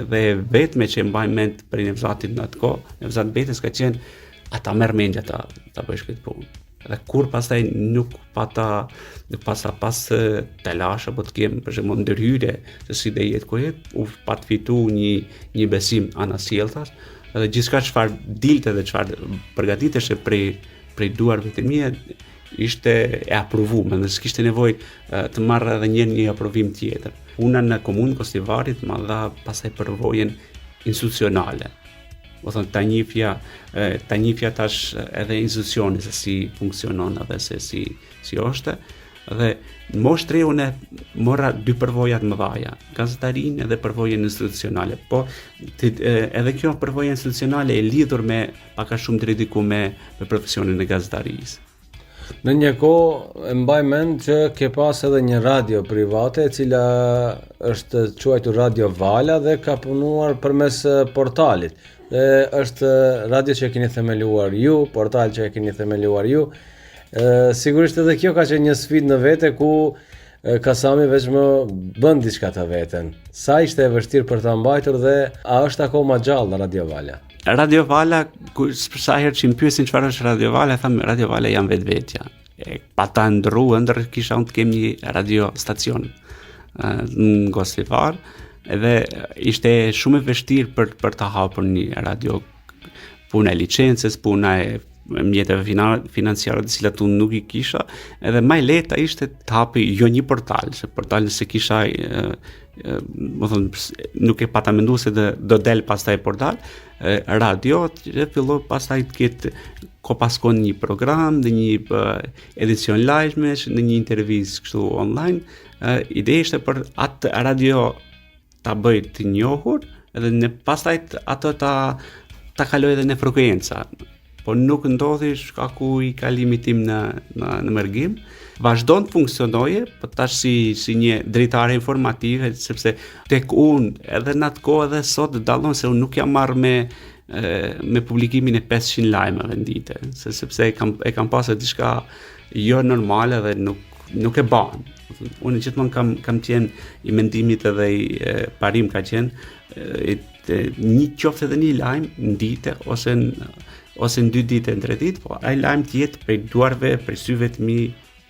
dhe vetme që mbaj mend për Nevzatin në atë kohë, Nevzat Bejtës ka qenë ata merr mendja ta bësh këtë punë. Dhe kur pastaj nuk pasa pas telash apo të kem për shembull ndërhyrje se si do jetë ku jetë, u pat fitu një besim anasjelltas, dhe gjithçka çfarë dilte dhe çfarë përgatiteshe prej duarve të mia ishte e aprovuar, dhe s'kishte nevojë të marrë edhe një aprovim tjetër. Puna në komunën Gostivarit ma dha pastaj përvojën institucionale. Do thënë ta njihja tash edhe institucioni se si funksionon edhe se si është, dhe në moshë 3 unë mora 2 përvoja të mëdha, gazetarinë edhe përvojën institucionale, po edhe kjo përvojë institucionale e lidhur me pak a shumë drejtiku me profesionin e gazetarisë. Në një kohë e mbaj mend që ke pas edhe një radio private e cila është quajtur Radio Vala dhe ka punuar përmes portalit. Dhe është radio që e keni themeluar ju, portal që e keni themeluar ju. Sigurisht edhe kjo ka qenë një sfidë në vete ku Kasami veç më bën diçka të veten. Sa ishte e vështirë për ta mbajtur dhe a është akoma gjallë në Radio Vala? Radio Vala, sa herë që më pyesin çfarë është Radio Vala, tham Radio Vala jam vetvetja. Pa ta ndërruar, ndër kisha unë të kem një radio stacion në Gostivar, edhe ishte shumë e vështirë për ta hapur një radio, puna e licencës, puna e mjeteve financiare të cilat unë nuk i kisha, edhe më e lehta ishte të hapi jo një portal, se portalin se kisha nuk e pata menduar se do del pastaj portal, radio që filloi pastaj të ketë paskon një program dhe një edicion live në një intervistë kështu online. Ideja ishte për atë radio ta bëj të njohur, edhe pastaj ato ta kaloj edhe në frekuenca. Po nuk ndodhi shkaku i kalimit tim në mërgim. Vazhdon të funksionoje, po tash si një drejtare informative, sepse tek unë edhe në atë kohë edhe sot dallon se unë nuk jam marrë me publikimin e 500 lajmeve në ditë, sepse e kam pasur diçka jo normale dhe nuk e ban. Unë gjithmonë kam qenë i mendimit edhe i parim ka qenë një qoftë edhe një lajm në ditë ose në 2 ditë në 3 ditë, po ai lajm të jetë prej duarve, prej syve të mi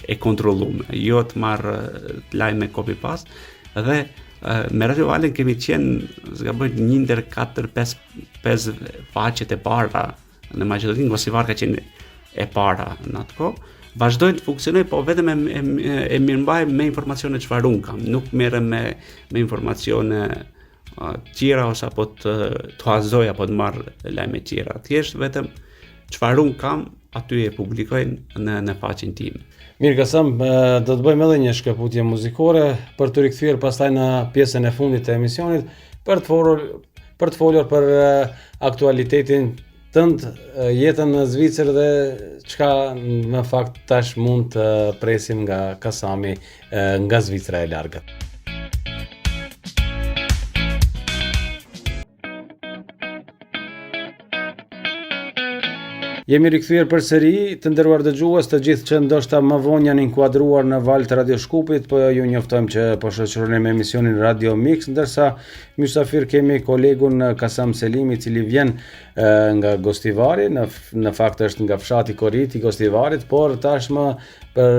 e kontrolluar, jo të marr lajm me copy paste. Dhe me Radio Valen kemi qenë zgaboj 1 ndër 4-5 faqet e para në Maqedoninë, Gostivar ka qenë e para në atë kohë. Vazhdojnë të funksionojnë, po vetëm e mirëmbaj me informacione çfarë unë kam, nuk merrem me informacione tjera ose apo të huazoj apo të marr lajme tjera. Thjesht vetëm çfarë un kam aty e publikojnë në faqen time. Mirë Kasam, do të bëjmë edhe një shkëputje muzikore për të rikthyer pastaj në pjesën e fundit të emisionit për të folur për aktualitetin tënd, jetën në Zvicër dhe çka në fakt tash mund të presim nga Kasami nga Zvicra e largët. Jemi rikthyer përsëri, të nderuar dëgjues, të gjithë që ndoshta më vonë janë inkuadruar në valët e Radio Shkupit, po ju njoftojmë që po shoqërojmë me emisionin Radio Mix, ndërsa mysafir kemi kolegun Kasam Selimi, i cili vjen nga Gostivari, në fakt është nga fshati Korit i Gostivarit, por tashmë për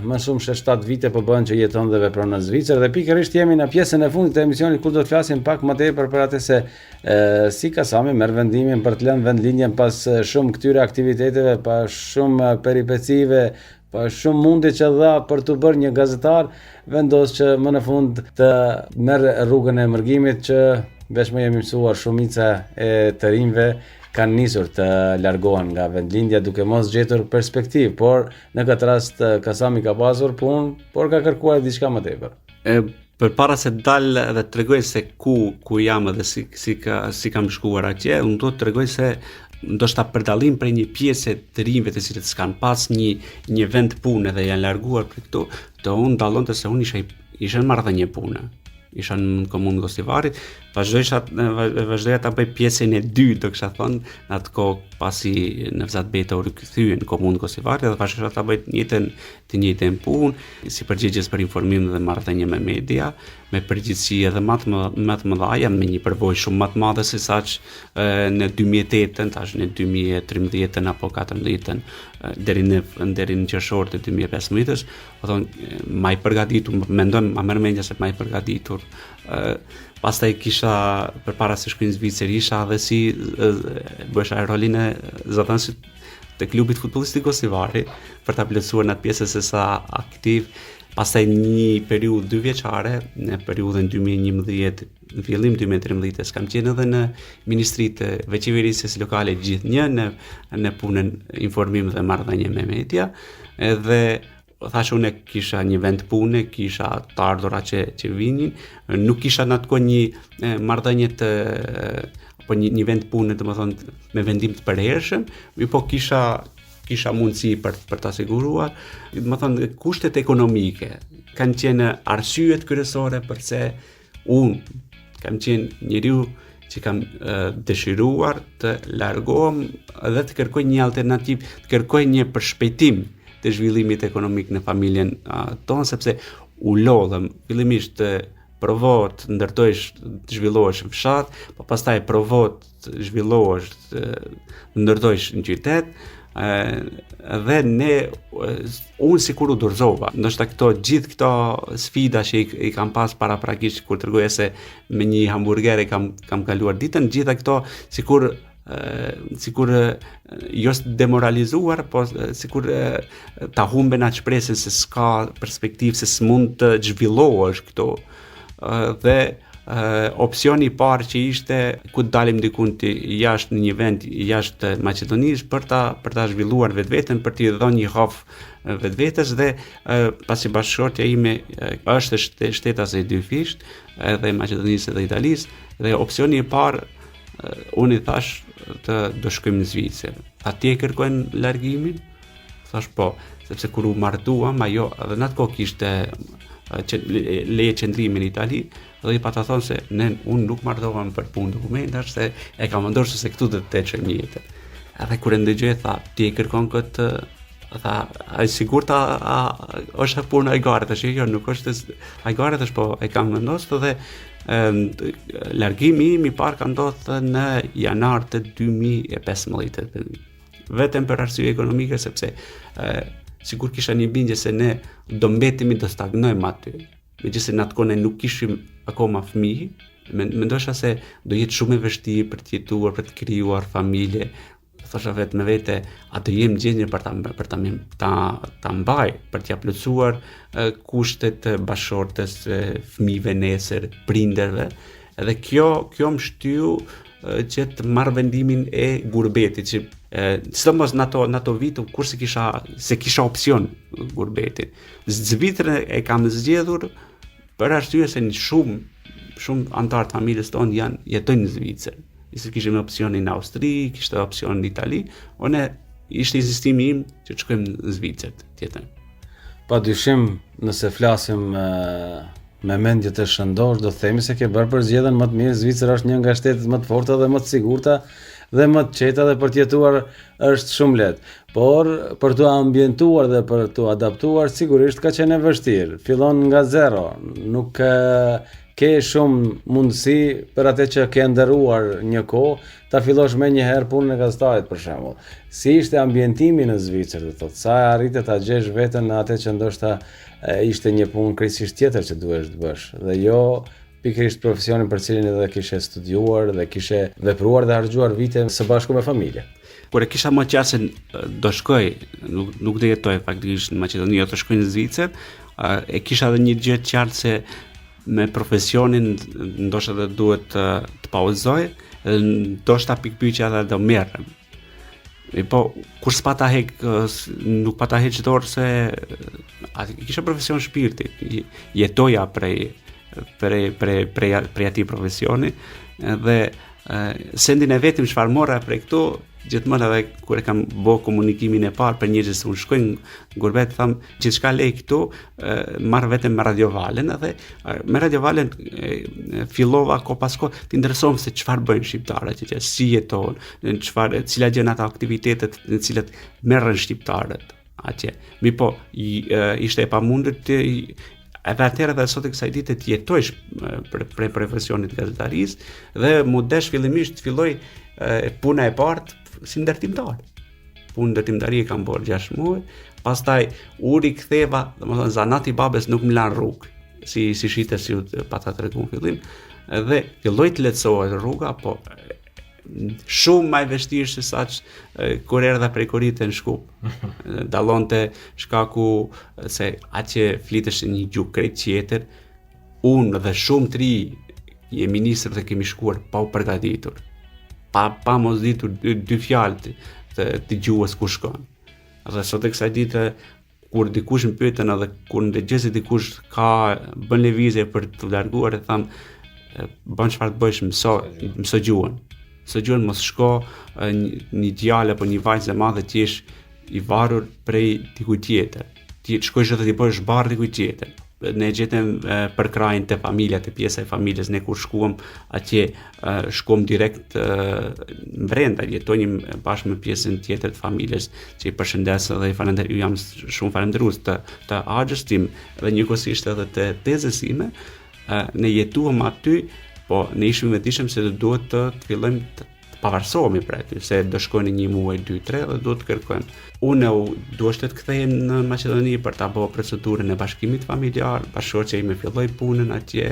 më shumë se 7 vite po bën që jeton dhe vepron në Zvicër, dhe pikërisht jemi në pjesën e fundit të emisionit ku do të flasim pak më tepër për atë se si Kasami merr vendimin për të lënë vendlinjen pas shumë këtyre aktiviteteve, pas shumë peripecive, Po shumë mundi që dha për të bërë një gazetar, vendos që më në fund të merr rrugën e mërgimit që veç më jemi mësuar shumica e të rinjve kanë nisur të largohen nga vendlindja duke mos gjetur perspektivë, por në këtë rast Kasami ka pasur punë, por ka kërkuar diçka më tepër. Për para se dal dhe të tregoj se ku jam dhe si kam shkuar atje, unë do të tregoj se ndoshta për dallim prej një pjese të rinjve të cilët s'kan pas një vend pune dhe janë larguar për këtu, të unë dallonte se unë isha në marrëdhënie pune. Isha në komunë Gostivarit, vazhdoja ta bëj pjesën e dytë, do kisha thënë, në atë kohë pasi Nevzat Beta u rikthye në komunë Gostivarit dhe vazhdoja ta bëj të njëjtën punë, si përgjegjës për informim dhe marrëdhënie me media, me përgjegjësi edhe më të mëdha, me një përvojë shumë më të madhe se saç në 2008, tash në 2013 apo 2014 deri në qershor të 2015, do thonë më i përgatitur, mendoj më merr mendja se më i përgatitur. Pastaj kisha përpara se shkoj në Zvicër isha edhe si bësha rolin e zëdhënësit të klubit futbollistik Gostivari për ta plotësuar në atë pjesë se sa aktiv. Pastaj një periudhë 2 vjeçare, në periudhën 2011, në fillim 2013, kam qenë edhe në Ministritë të Veçiverisë Lokale gjithnjë në punën informim dhe marrëdhënie me media, edhe thash unë kisha një vend pune, kisha të ardhura që vinin, nuk kisha në atë kohë një marrëdhënie apo një vend pune, domethënë me vendim të përhershëm, po kisha mundësi për ta siguruar. Domethënë kushtet ekonomike kanë qenë arsyet kryesore përse unë kam qenë njeriu që kam dëshiruar të largohem dhe të kërkoj një alternativë, të kërkoj një përshpejtim të zhvillimit ekonomik në familjen tonë, sepse u lodhem fillimisht të provohet të ndërtohesh, të zhvillohesh në fshat, po pastaj provohet të zhvillohesh, të ndërtohesh në qytet, dhe unë sikur u dorëzova. Ndoshta gjithë këto sfida që i kam pas paraprakisht kur tregoja se me një hamburger kam kaluar ditën, gjitha këto sikur jo demoralizuar, po sikur ta humben atë shpresën se s'ka perspektivë, se s'mund të zhvillohesh këtu. Dhe opsioni i parë që ishte ku të dalim diku jashtë në një vend jashtë Maqedonisë për ta zhvilluar vetveten, për t'i dhënë një haf vetvetes, dhe pasi bashkëshortja ime është shtetase e dy fisht, edhe Maqedonisë dhe Italisë, dhe opsioni i parë unë i thash të do shkojmë në Zvicër. Atje kërkojnë largimin? Thash po, sepse kur u martuam, ajo edhe në atë kohë kishte leje qëndrimi në Itali, dhe i pata thonë se unë nuk martohem për punë dokumentash, se e kam vendosur se këtu do të teqem jetën. Edhe kur e ndëgjoj, tha, ti e kërkon këtë, tha, ai sigurt është punë e garet, jo, nuk është e garet, po e kam vendosur, dhe largimi im i parë ka ndodhur në janar të 2015. Vetëm për arsye ekonomike, sepse sigur kisha një bindje se ne do mbetemi, do stagnojmë aty. Megjithëse në atë kohë ne nuk kishim akoma fëmijë, mendosha se do jetë shumë e vështirë për të jetuar, për të krijuar familje. Thosha vetë me vete, a do jem gjendje për ta mbaj, për t'ia plotësuar kushtet bashkëshortes, fëmijëve nesër, prindërve. Edhe kjo më shtyu që të marr vendimin e gurbetit, që sidomos në ato vite kur se kisha opsion gurbetit. Zvicrën e kam zgjedhur për arsye se shumë antar të familjes tonë jetojnë në Zvicër. Se kishim opsionin në Austri, kishte opsionin në Itali, ishte insistimi im që të shkojmë në Zvicër tjetër. Padyshim, nëse flasim me mendje të shëndosh, do të themi se ke bërë për zgjedhjen më të mirë. Zvicra është një nga shtetet më të forta dhe më të sigurta dhe më të qeta, dhe për të jetuar është shumë lehtë. Por për të ambientuar dhe për të adaptuar sigurisht ka qenë e vështirë. Fillon nga zero, nuk ke shumë mundësi për atë që ke ndëruar një kohë, ta fillosh me njëherë punën e gazetarit për shembull. Si ishte ambientimi në Zvicër, do thotë, sa arrite ta gjesh veten në atë që ndoshta ishte një punë krejtësisht tjetër që duhesh të bësh, dhe jo pikërisht profesionin për cilin edhe kishe studiuar dhe kishe vepruar dhe harxuar vite së bashku me familje. kur e kisha më qartë se do shkoj, nuk do jetoj faktikisht në Maqedoni, do të shkoj në Zvicër, e kisha edhe një gjë të qartë se me profesionin ndoshta do duhet të pauzoj, ndoshta pikpyetja edhe do merrem. Po kur s'pa ta hek, nuk pa ta heq dorë se kisha profesion shpirti, jetoja prej atij profesioni dhe sendin e vetim çfarë morra prej këtu, gjithmonë edhe kur e kam bë komunikimin e parë për njerëz që unë shkoj në gurbet, tham gjithçka lej këtu, marr vetëm me radiovalen, edhe me radiovalen fillova ko pas ko të interesohem se çfarë bëjnë shqiptarët, që si jetojnë, cilat janë ato aktivitetet në të cilat merren shqiptarët atje. Mi po, ishte e pamundur të edhe atëherë dhe sot e kësaj dite të jetojsh për profesionit gazetarisë dhe mu desh fillimisht filloj puna e parë si ndërtimtar. Punë ndërtimtari e kam bërë 6 muaj, pastaj u riktheva, domethënë zanati i babes nuk më lan rrugë, si shitet si pata treguar në fillim, dhe filloi të lehtësohet rruga, po shumë më e vështirë se saç kur erdha prej Korite në Shkup. Dallonte shkaku se atje flitesh një gjuhë krejt tjetër. Unë dhe shumë të ri je ministër dhe kemi shkuar pa u përgatitur. Pa mos ditur dy fjalë të gjuhës ku shkon. Dhe sot e kësaj dite kur dikush më pyetën edhe kur ndëgjoj se dikush bën lëvizje për të larguar, e tham bën çfarë të bësh, mëso gjuhën. Së gjuhën mos shko një djalë apo një vajzë e madhe të jesh i varur prej dikujt tjetër. Ti shkoj edhe ti bësh barr dikujt tjetër. Ne gjetëm për krajin të familja, të pjesa e familjes, ne kur shkuam atje, shkuam direkt brenda, jetojnim bashkë me pjesën tjetër të familjes, që i përshëndes dhe jam shumë falenderues të axhës tim dhe njëkohësisht edhe të tezës time. Ne jetuam aty, po ne ishim vetishëm se duhet të fillojmë të pavarësohemi për aty, se do shkojnë 1 muaj, 2, 3 dhe duhet të kërkojmë. Unë duhet të kthehem në Maqedoni për ta bërë procedurën e bashkimit familjar, bashkëshortja ime filloi punën atje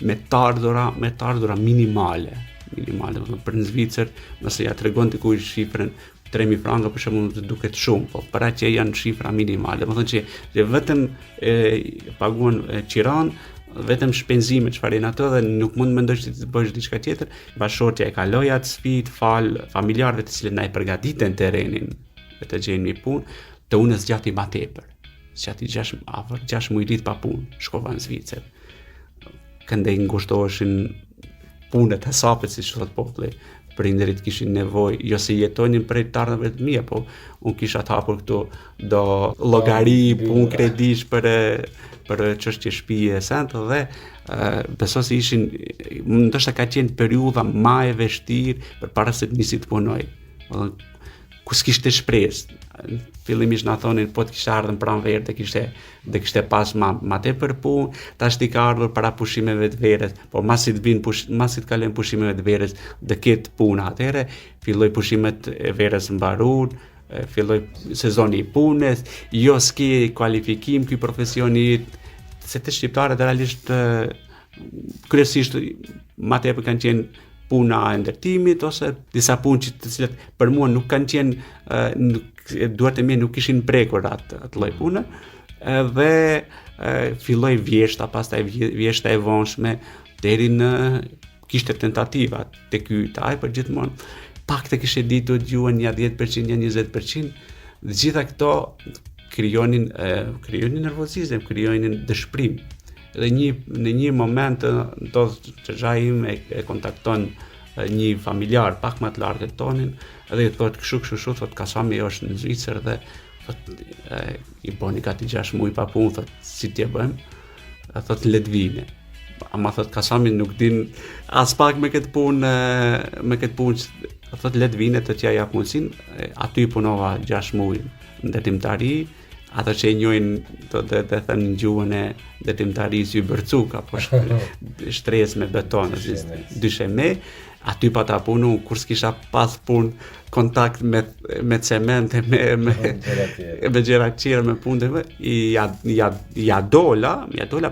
me të ardhura minimale, për në Zvicër, nëse ja tregon dikujt shifrën 3.000 franka për shembull të duket shumë, po për atje janë shifra minimale. Domethënë që vetëm paguan qiran, vetëm shpenzime çfarë janë ato dhe nuk mund të mendosh të bësh diçka tjetër. Bashkëshortja e kaloi atë sfidë fal familjarëve të cilët na i përgatiten terrenin të gjejnë një punë, të unë zgjati më tepër. Zgjati 6 muaj ditë pa punë, shkova në Zvicër. Këndej ngushtoheshin punët e sapet, siç thot populli. Prindërit kishin nevojë, jo se jetonin prej të ardhmeve të mia, po unë kisha të hapur këtu do llogari, punë kredish për çështje shtëpie sent dhe besoj se ishin, ndoshta ka qenë periudha më e vështirë përpara se të nisi të punoj. Ku s'kishte shpresë. Fillimisht na thonin po të kishte ardhur pranverë dhe kishte pas ma tepër punë, tash ti ka ardhur para pushimeve të verës, po masi të kalojnë pushimeve të verës dhe ketë punë atëherë, filloi pushimet e verës mbaruan, filloi sezoni i punës, jo s'ke kualifikim ky profesioni, se të shqiptarët realisht kryesisht ma tepër kanë qenë puna e ndërtimit ose disa punë të cilat për mua nuk kanë qenë, duart e mia nuk kishin prekur atë lloj pune, dhe filloi vjeshta, pastaj vjeshta e vonshme deri në kishte tentativa te ky taj, por gjithmonë pak të kishte ditur gjuhën ja 10%, ja 20%. Dhe gjitha këto krijonin nervozizëm, krijonin dëshpërim. Dhe në një moment ndodh çaxha im e kontakton një familjar pak më të largët tonin dhe i thotë kështu, thotë Kasami është në Zvicër dhe thotë i boni gati 6 muaj pa punë, thotë si t'je bëjmë, thotë le të vine. Ama thotë Kasami nuk din as pak me këtë punë, thotë le të vine të t'ja jap mundësinë. Aty punova 6 muaj në ndërtimtari. Ato që e njojnë të thënë në gjuhën e ndërtimtarisë i bërcuk, apo shtres me beton, dyshe me, aty pa ta punu, kur s'kisha pas punë kontakt me cement, me gjëra tjera, me punë, ja dola,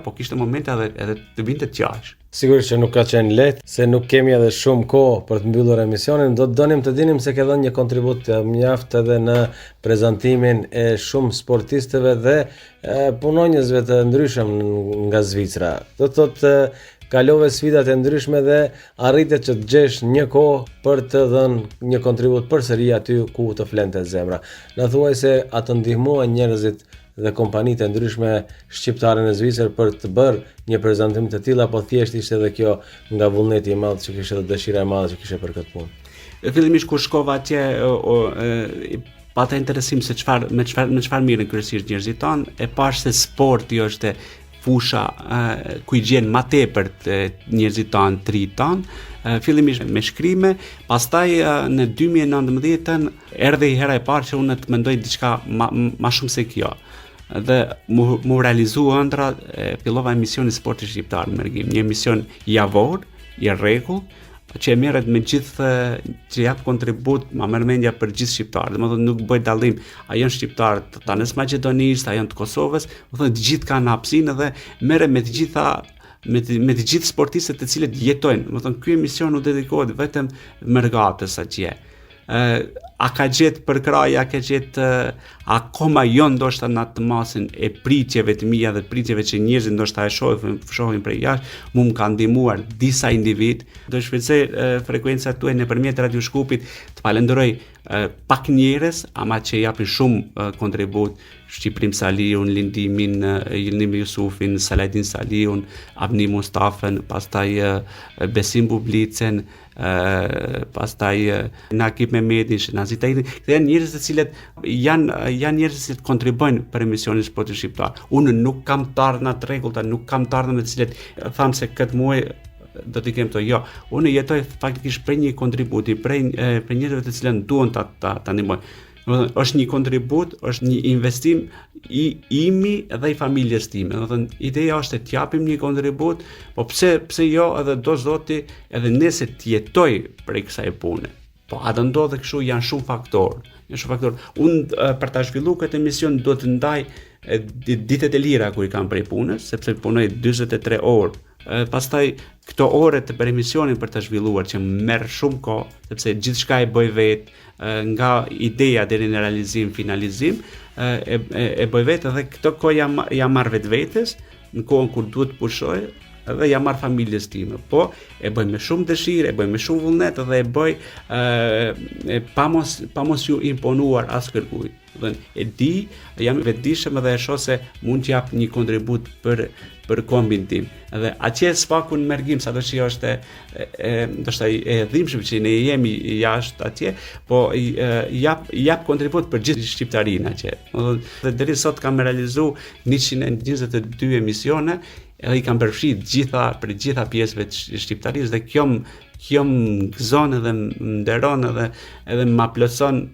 po kishte momente edhe të binte të qash. Sigurisht që nuk ka qenë lehtë, se nuk kemi edhe shumë kohë për të mbyllur emisionin. Do të donim të dinim se ke dhënë një kontribut mjaft edhe në prezantimin e shumë sportistëve dhe punonjësve të ndryshëm nga Zvicra. Do të thotë kalove sfidat e ndryshme dhe arritet që të gjesh një kohë për të dhënë një kontribut përsëri aty ku të flente zemra. Na thuaj se atë ndihmuan njerëzit dhe kompanitë e ndryshme shqiptare në Zvicër për të bërë një prezantim të tillë, apo thjesht ishte edhe kjo nga vullneti i madh që kishte dhe dëshira e madhe që kishte për këtë punë? Fillimisht kur shkova atje, pata interesim se me çfarë mirën kryesisht njerëzit tanë, e pash se sporti është fusha ku i gjen më tepër njerëzit tanë, të rinj tanë, fillimisht me shkrime, pastaj në 2019 erdhi hera e parë që unë të mendoj diçka më shumë se kjo. Dhe mu realizu ëndra, fillova emisionin Sporti Shqiptar në Mergim, një emision javor, i rregull, që e merret me gjithë, që jap kontribut, ma merr mendja për gjithë shqiptarët. Domethënë nuk bëj dallim, a janë shqiptarë të tanës maqedonisë, a janë të Kosovës, domethënë të gjithë kanë hapësinë dhe merrem me të gjitha me të gjithë sportistët të cilët jetojnë. Domethënë ky emision u dedikohet vetëm mërgatës atje. A ka gjetë përkraj, a ka gjetë akoma jo ndoshta në atë masën e pritjeve të mia dhe pritjeve që njerëzit ndoshta e shohin prej jashtë, mu më kanë ndihmuar disa individ. Do shpejtësoj frekuencat tuaj nëpërmjet Radio Shkupit, të falenderoj pak njerëz, ama që japin shumë kontribut, Shqiprim Saliun, Lindimin, Yilnim Jusufin, Saladin Saliun, Abni Mustafën, pastaj Besim Bublicën, pastaj Nakip Mehmetin, Shenazit Tahiri. Këto janë njerëz të cilët janë njerëz që kontribojnë për emisionin Sporti Shqiptar. Unë nuk kam të ardhmë të rregullta, nuk kam të ardhmë të cilët tham se këtë muaj do t'i kem to. Jo, unë jetoj faktikisht për një kontributi, për njerëzve të cilët duan ta ndihmojnë. Është një kontribut, është një investim imi dhe i familjes time. Domethënë ideja është të japim një kontribut, po pse jo edhe do zoti edhe nëse të jetoj prej kësaj pune. Po atë ndodhe kështu, janë shumë faktorë. Unë për ta zhvilluar këtë emision do të ndaj ditët e lira kur i kam prej punës, sepse punoj 43 orë. Pastaj këto ore të për emisionin për të zhvilluar që merr shumë kohë, sepse gjithçka e bëj vetë, nga ideja deri në realizim, finalizim, e bëj vetë dhe këto kohë jam marr vetvetes, në kohën kur duhet të pushoj, dhe jam marr familjes time. Po e bëj me shumë dëshirë, e bëj me shumë vullnet dhe e bëj pa mos ju imponuar as kërkujt. E di, jam vetëdijshëm dhe e shoh se mund të jap një kontribut për kombin tim. Dhe atje sfaku në Mergim, sado që është ndoshta e dhimbshëm që ne jemi jashtë atje, po jap kontribut për gjithë shqiptarinë atje. Dhe deri sot kam realizuar 122 emisione, edhe i kam përfshirë për gjitha pjesëve të shqiptarisë dhe kjo më gëzon edhe më nderon edhe më plotson.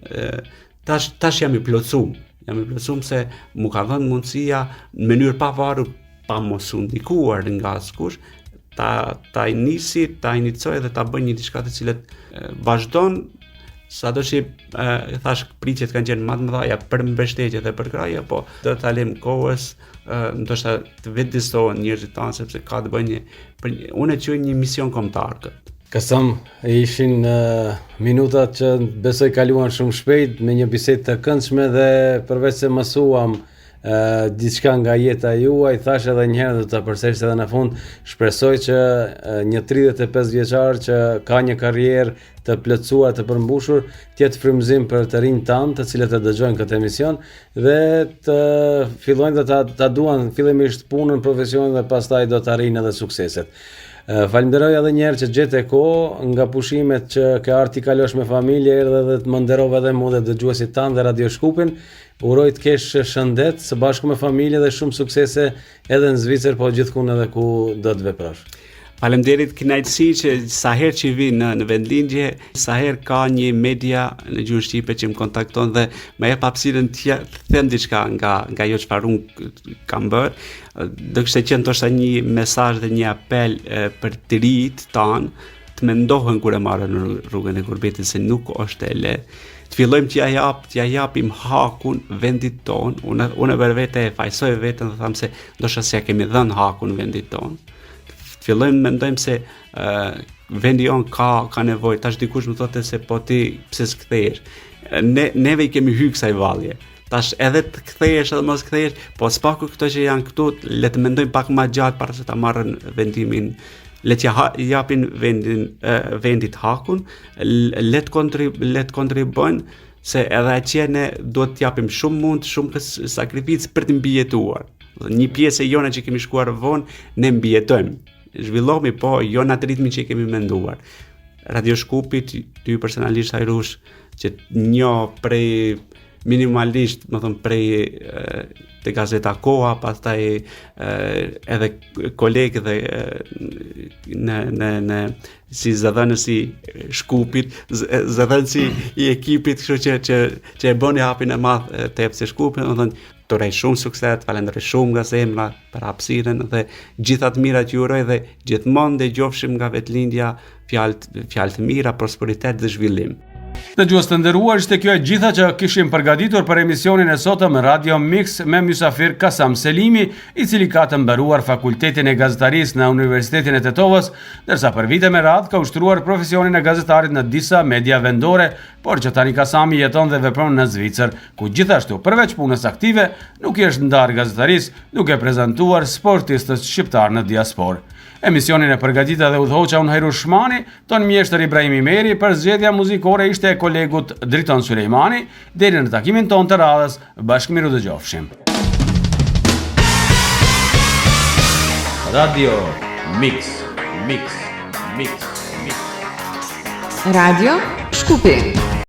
Tash jam i plotësuar se mu ka dhënë mundësia në mënyrë pa varur, pa mos u ndikuar nga askush, ta nisi, ta inicoj dhe ta bëj një diçka të cilët vazhdon, sado që thash pritjet kanë qenë më të mëdha për mbështetje dhe për kraje, po do ta lëm kohës, ndoshta të vetëdijsohen njerëzit tanë sepse ka të bëjë unë e quaj një mision kombëtar këtë. Kasam, ishin minutat që besoj kaluan shumë shpejt me një bisedë të këndshme dhe përveç se mësuam diçka nga jeta juaj, thash edhe një herë do ta përsëris edhe në fund, shpresoj që një 35 vjeçar që ka një karrierë të plotësuar, të përmbushur, të jetë frymëzim për të rinjt tanë, të cilët e dëgjojnë këtë emision dhe të fillojnë dhe ta duan fillimisht punën, profesionin dhe pastaj do të arrijnë edhe sukseset. Falenderoj edhe njerë që gjete kohë nga pushimet që ke arti kalosh me familje, erdhe dhe të më nderove edhe mu dhe dëgjuesit tanë dhe Radio Shkupin. Uroj të kesh shëndet së bashku me familje dhe shumë suksese edhe në Zvicër, po gjithkund edhe ku do të veprosh. Faleminderit, kënaqësi që sa herë që vi në vendlindje, sa herë ka një media në gjuhën shqipe që më kontakton dhe më jep hapësirën të them diçka nga ajo çfarë unë kam bërë. Do kishte qenë ndoshta një mesazh dhe një apel për të rinjt tanë, të mendohen kur e marrën rrugën e Kurbetit se nuk është e lehtë. Të fillojmë t'ja japim hakun vendit ton. Unë për vete e fajsoj veten dhe tham se ndoshta s'ja kemi dhënë hakun vendit ton. Të fillojmë mendojmë se vendi jon ka nevojë. Tash dikush më thotë se po ti pse s'kthehesh. Neve I kemi hyrë kësaj vallje. Tash edhe të kthehesh edhe mos kthehesh, po s'paku këto që janë këtu, le të mendojmë pak më gjatë para se ta marrën vendimin. Le të japin vendit hakun, le të kontribuojnë se edhe atje ne duhet të japim shumë mund, shumë sakrificë për të mbijetuar. Një pjesë e jona që kemi shkuar vonë, ne mbijetojmë. Zhvillohemi, po jo në atë ritmin që kemi menduar. Radio Shkupit, ty personalisht Hajrush, që njoh prej minimalisht, më thëmë prej të gazeta Koha, pastaj edhe kolegë dhe në si zëdhënësi Shkupit, zëdhënësi I ekipit, kështu që e bëni hapin e madh të EPS Shkupit, më thënë, të rej shumë sukses, falenderoj shumë nga zemra për hapësirën dhe gjithat mirat ju uroj dhe gjithmonë dëgjofshim nga vetëlindja fjalë të mira, prosperitet dhe zhvillim. Dëgjues të nderuar, ishte kjo e gjitha që kishim përgatitur për emisionin e sotëm Radio Mix me mysafir Kasam Selimi, I cili ka të mbaruar Fakultetin e Gazetarisë në Universitetin e Tetovës, ndërsa për vite me radhë ka ushtruar profesionin e gazetarit në disa media vendore, por që tani Kasami jeton dhe vepron në Zvicër, ku gjithashtu përveç punës aktive nuk I është ndarë gazetarisë, duke prezantuar sportistët shqiptar në diasporë. Emisionin e përgatita dhe udhëhoqa unë Hajrush Shmani, ton mjeshtër Ibrahim Imeri, për zgjedhja muzikore ishte e kolegut Driton Sulejmani, deri në takimin ton të radhës, bashkëmiru dëgjofshim. Radio Mix. Radio Shkupi.